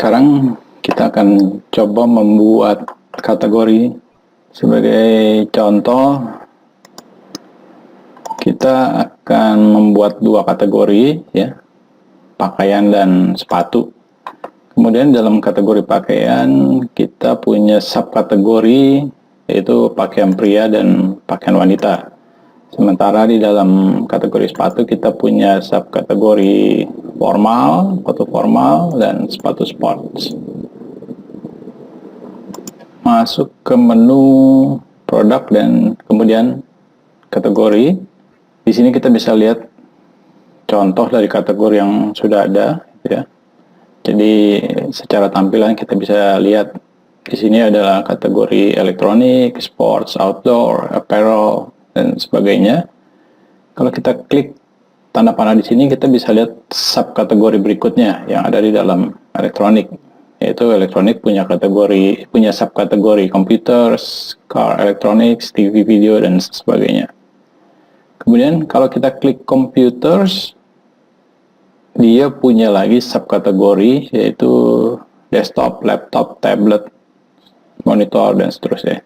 Sekarang kita akan coba membuat kategori. Sebagai contoh, kita akan membuat dua kategori, ya, pakaian dan sepatu. Kemudian dalam kategori pakaian kita punya subkategori, yaitu pakaian pria dan pakaian wanita. Sementara di dalam kategori sepatu kita punya subkategori formal, sepatu formal, dan sepatu sports. Masuk ke menu produk dan kemudian kategori. Di sini kita bisa lihat contoh dari kategori yang sudah ada, ya. Jadi secara tampilan kita bisa lihat di sini adalah kategori elektronik, sports, outdoor, apparel, dan sebagainya. Kalau kita klik tanda panah di sini, kita bisa lihat subkategori berikutnya yang ada di dalam elektronik, yaitu elektronik punya subkategori computers, car electronics, TV, video, dan sebagainya. Kemudian kalau kita klik computers, dia punya lagi subkategori, yaitu desktop, laptop, tablet, monitor, dan seterusnya.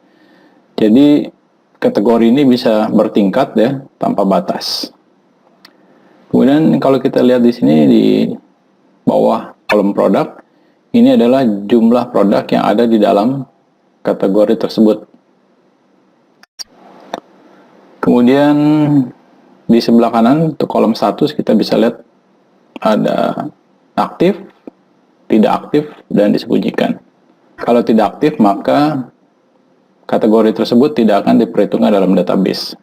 Jadi kategori ini bisa bertingkat, ya, tanpa batas. Kemudian kalau kita lihat di sini di bawah kolom produk, ini adalah jumlah produk yang ada di dalam kategori tersebut. Kemudian di sebelah kanan untuk kolom status kita bisa lihat ada aktif, tidak aktif, dan disembunyikan. Kalau tidak aktif, maka kategori tersebut tidak akan diperhitungkan dalam database.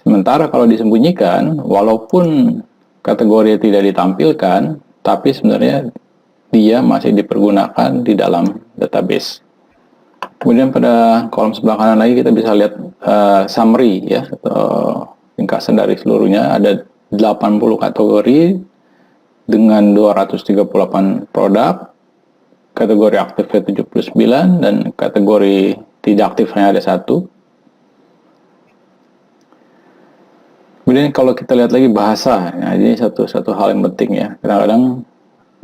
Sementara kalau disembunyikan, walaupun kategori tidak ditampilkan, tapi sebenarnya dia masih dipergunakan di dalam database. Kemudian pada kolom sebelah kanan lagi kita bisa lihat summary, ya, atau ringkasan dari seluruhnya. Ada 80 kategori dengan 238 produk, kategori aktifnya 79, dan kategori tidak aktifnya ada 1. Kemudian kalau kita lihat lagi bahasa, nah ini satu hal yang penting, ya. Kadang-kadang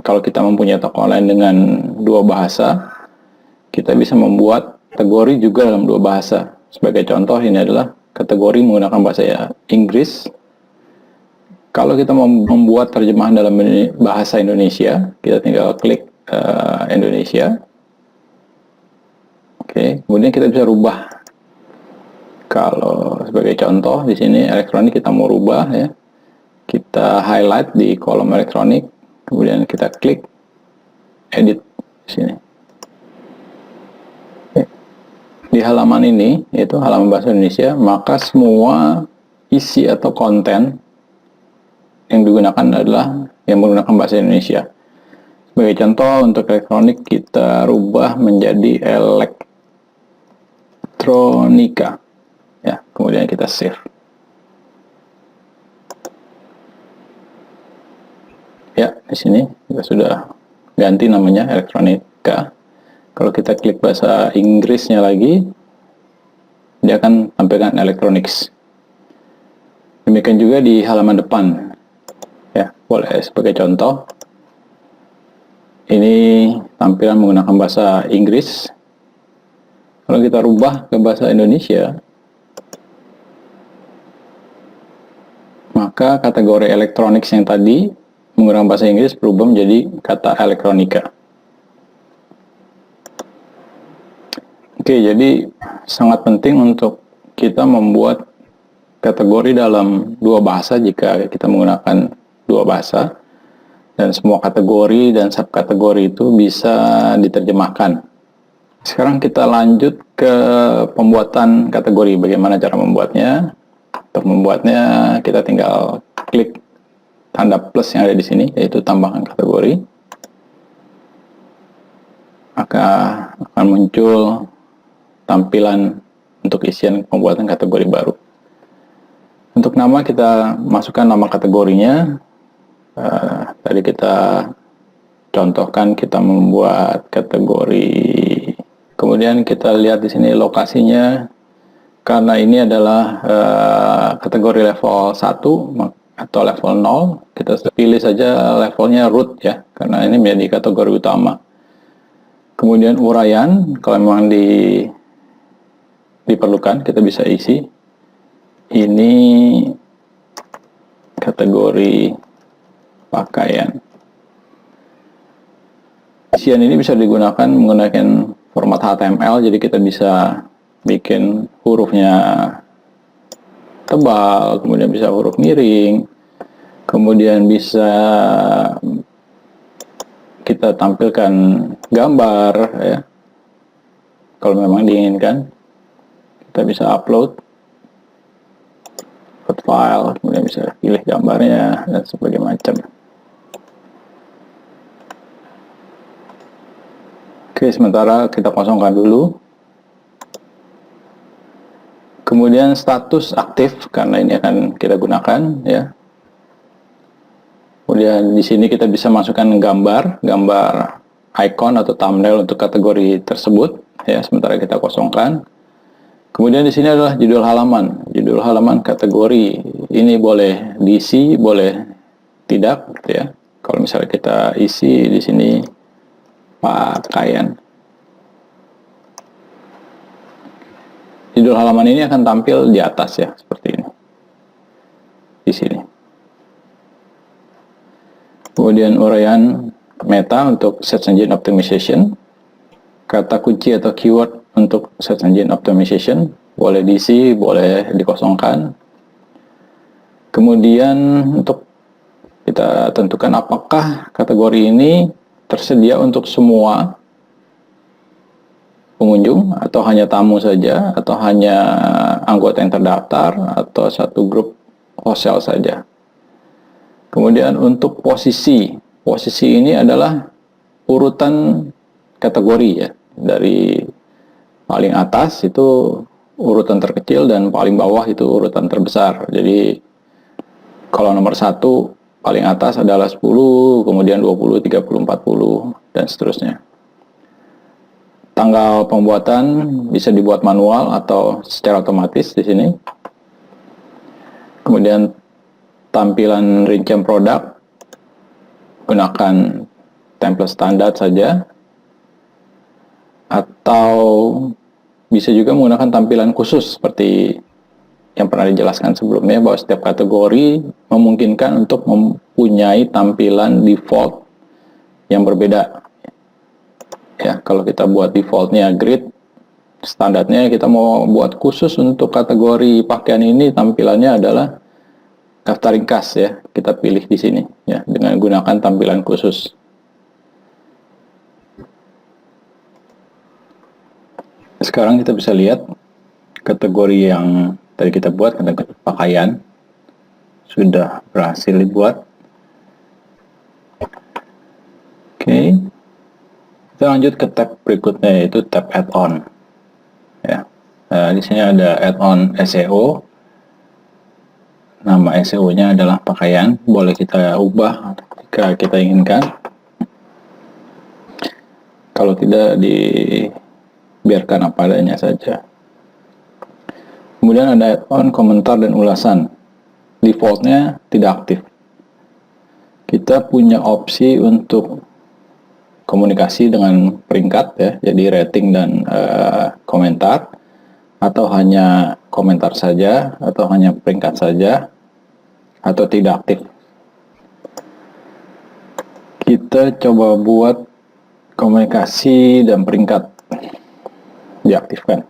kalau kita mempunyai toko online dengan dua bahasa, kita bisa membuat kategori juga dalam dua bahasa. Sebagai contoh, ini adalah kategori menggunakan bahasa Inggris. Kalau kita mau membuat terjemahan dalam bahasa Indonesia, kita tinggal klik Indonesia. Oke, kemudian kita bisa rubah. Kalau sebagai contoh di sini elektronik kita mau rubah, ya. Kita highlight di kolom elektronik, kemudian kita klik edit di sini. Oke. Di halaman ini, yaitu halaman bahasa Indonesia, maka semua isi atau konten yang digunakan adalah yang menggunakan bahasa Indonesia. Sebagai contoh, untuk elektronik kita rubah menjadi elektronika, ya. Kemudian kita save. Ya, di sini kita sudah ganti namanya elektronika. Kalau kita klik bahasa Inggrisnya lagi, dia akan tampilkan electronics. Demikian juga di halaman depan, ya. Boleh sebagai contoh, ini tampilan menggunakan bahasa Inggris. Kalau kita rubah ke bahasa Indonesia, maka kategori electronics yang tadi menggunakan bahasa Inggris berubah menjadi kata elektronika. Oke, jadi sangat penting untuk kita membuat kategori dalam dua bahasa jika kita menggunakan dua bahasa, dan semua kategori dan subkategori itu bisa diterjemahkan. Sekarang kita lanjut ke pembuatan kategori. Bagaimana cara membuatnya? Untuk membuatnya kita tinggal klik tanda plus yang ada di sini, yaitu tambahkan kategori. Maka akan muncul tampilan untuk isian pembuatan kategori baru. Untuk nama kita masukkan nama kategorinya. Tadi kita contohkan kita membuat kategori. Kemudian kita lihat di sini lokasinya. Karena ini adalah kategori level 1 atau level 0, kita pilih saja levelnya root, ya, karena ini menjadi kategori utama. Kemudian uraian, kalau memang diperlukan, kita bisa isi. Ini kategori pakaian. Isian ini bisa digunakan menggunakan format HTML, jadi kita bisa bikin hurufnya tebal, kemudian bisa huruf miring, kemudian bisa kita tampilkan gambar ya. Kalau memang diinginkan, kita bisa upload file, kemudian bisa pilih gambarnya dan sebagainya macam. Oke, sementara kita kosongkan dulu. Kemudian status aktif, karena ini akan kita gunakan ya. Kemudian di sini kita bisa masukkan gambar icon atau thumbnail untuk kategori tersebut ya, sementara kita kosongkan. Kemudian di sini adalah judul halaman kategori. Ini boleh diisi, boleh tidak ya. Kalau misalnya kita isi di sini pakaian. Judul halaman ini akan tampil di atas ya, seperti ini. Di sini. Kemudian uraian meta untuk search engine optimization. Kata kunci atau keyword untuk search engine optimization. Boleh diisi, boleh dikosongkan. Kemudian untuk kita tentukan apakah kategori ini tersedia untuk semua pengunjung, atau hanya tamu saja, atau hanya anggota yang terdaftar, atau satu grup wholesale saja. Kemudian untuk posisi ini adalah urutan kategori ya, dari paling atas itu urutan terkecil dan paling bawah itu urutan terbesar. Jadi kalau nomor 1 paling atas adalah 10, kemudian 20, 30, 40 dan seterusnya. Tanggal pembuatan bisa dibuat manual atau secara otomatis di sini. Kemudian tampilan rincian produk, gunakan template standar saja, atau bisa juga menggunakan tampilan khusus seperti yang pernah dijelaskan sebelumnya, bahwa setiap kategori memungkinkan untuk mempunyai tampilan default yang berbeda. Ya, kalau kita buat defaultnya grid, standarnya kita mau buat khusus untuk kategori pakaian ini, tampilannya adalah daftar ringkas ya, kita pilih di sini ya, dengan gunakan tampilan khusus. Sekarang kita bisa lihat kategori yang tadi kita buat, kategori pakaian sudah berhasil dibuat. Oke, kita lanjut ke tab berikutnya, yaitu tab add-on ya. Di sini ada add-on SEO. Nama SEO-nya adalah pakaian, boleh kita ubah jika kita inginkan. Kalau tidak, dibiarkan apa adanya saja. Kemudian ada add-on komentar dan ulasan. Defaultnya tidak aktif. Kita punya opsi untuk komunikasi dengan peringkat ya, jadi rating dan komentar, atau hanya komentar saja, atau hanya peringkat saja, atau tidak aktif. Kita coba buat komunikasi dan peringkat diaktifkan.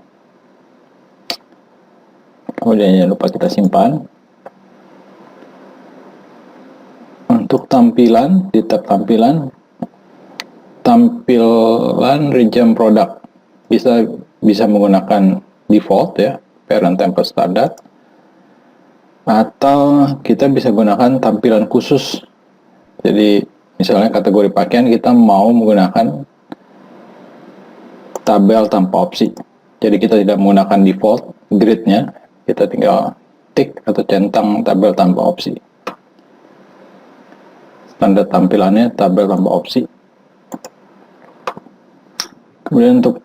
Kemudian jangan lupa kita simpan. Untuk tampilan, di tab tampilan rincian produk bisa menggunakan default ya, parent template standard, atau kita bisa gunakan tampilan khusus. Jadi misalnya kategori pakaian kita mau menggunakan tabel tanpa opsi, jadi kita tidak menggunakan default gridnya, kita tinggal tick atau centang tabel tanpa opsi. Standar tampilannya tabel tanpa opsi. Kemudian untuk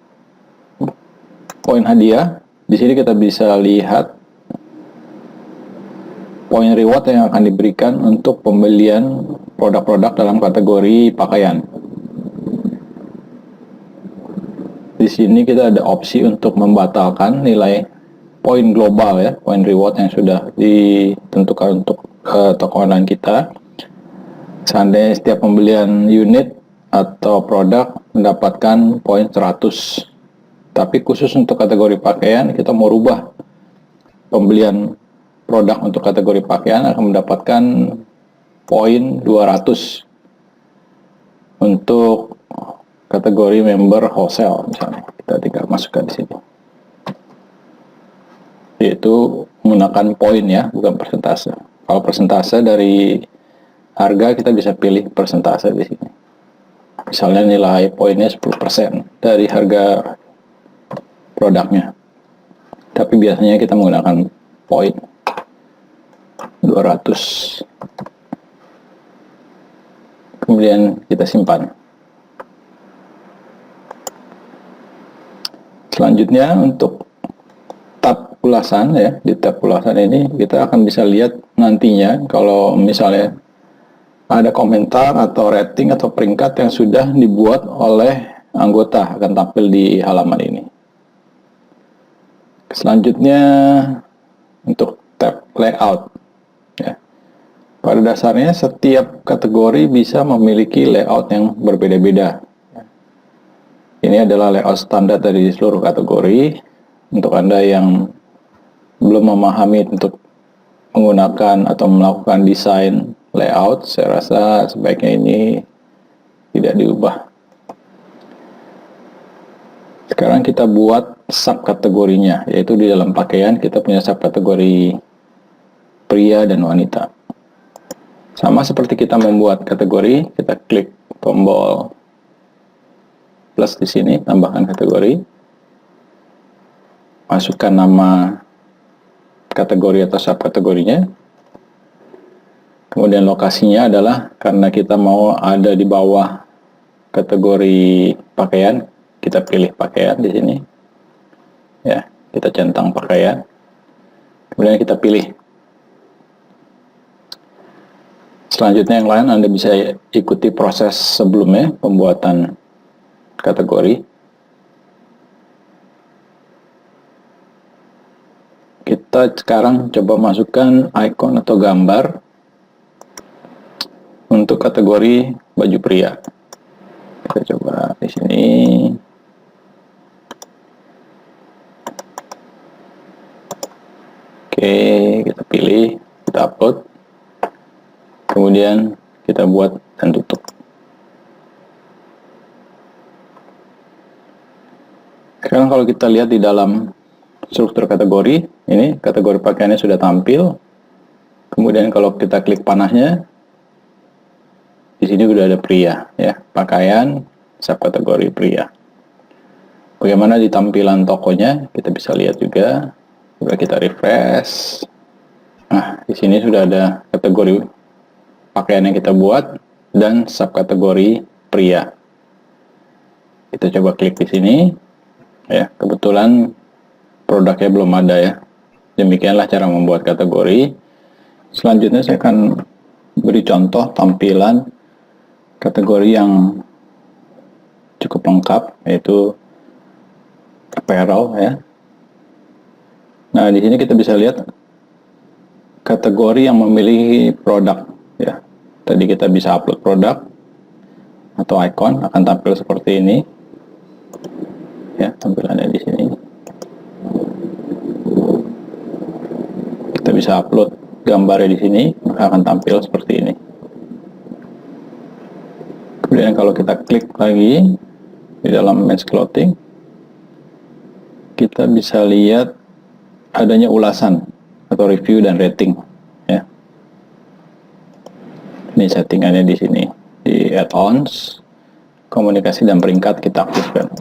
poin hadiah, di sini kita bisa lihat poin reward yang akan diberikan untuk pembelian produk-produk dalam kategori pakaian. di sini kita ada opsi untuk membatalkan nilai poin global ya, poin reward yang sudah ditentukan untuk toko online kita. Seandainya setiap pembelian unit atau produk mendapatkan poin 100. Tapi khusus untuk kategori pakaian, kita mau rubah pembelian produk untuk kategori pakaian akan mendapatkan poin 200 untuk kategori member wholesale misalnya. Kita tinggal masukkan di sini. Yaitu menggunakan poin ya, bukan persentase. Kalau persentase dari harga kita bisa pilih persentase di sini. Misalnya nilai poinnya 10% dari harga produknya. Tapi biasanya kita menggunakan poin 200. Kemudian kita simpan. Selanjutnya untuk tab ulasan ya, di tab ulasan ini kita akan bisa lihat nantinya kalau misalnya ada komentar atau rating atau peringkat yang sudah dibuat oleh anggota akan tampil di halaman ini. Selanjutnya untuk tab layout ya. Pada dasarnya setiap kategori bisa memiliki layout yang berbeda-beda. Ini adalah layout standar dari seluruh kategori. Untuk Anda yang belum memahami untuk menggunakan atau melakukan desain layout, saya rasa sebaiknya ini tidak diubah. Sekarang kita buat subkategorinya, yaitu di dalam pakaian kita punya subkategori pria dan wanita. Sama seperti kita membuat kategori, kita klik tombol plus di sini, tambahkan kategori, masukkan nama kategori atau subkategorinya. Kemudian lokasinya adalah karena kita mau ada di bawah kategori pakaian, kita pilih pakaian di sini. Ya, kita centang pakaian. Kemudian kita pilih. Selanjutnya yang lain Anda bisa ikuti proses sebelumnya pembuatan kategori. Kita sekarang coba masukkan icon atau gambar untuk kategori baju pria. Kita coba di sini. Oke, kita pilih, kita upload. Kemudian kita buat dan tutup. Sekarang kalau kita lihat di dalam struktur kategori, ini kategori pakaiannya sudah tampil. Kemudian kalau kita klik panahnya, di sini sudah ada pria, ya, pakaian subkategori pria. Bagaimana di tampilan tokonya, kita bisa lihat juga. Coba kita refresh. Nah, di sini sudah ada kategori pakaian yang kita buat dan subkategori pria. Kita coba klik di sini. Ya, kebetulan produknya belum ada ya. Demikianlah cara membuat kategori. Selanjutnya saya akan beri contoh tampilan kategori yang cukup lengkap, yaitu apparel ya. Nah, di sini kita bisa lihat kategori yang memiliki produk ya. Tadi kita bisa upload produk atau icon, akan tampil seperti ini. Ya, tampilannya di sini. Kita bisa upload gambarnya di sini, maka akan tampil seperti ini. Kemudian kalau kita klik lagi di dalam men's clothing, kita bisa lihat adanya ulasan atau review dan rating ya. Ini settingannya di sini, di add-ons, komunikasi dan peringkat kita aktifkan.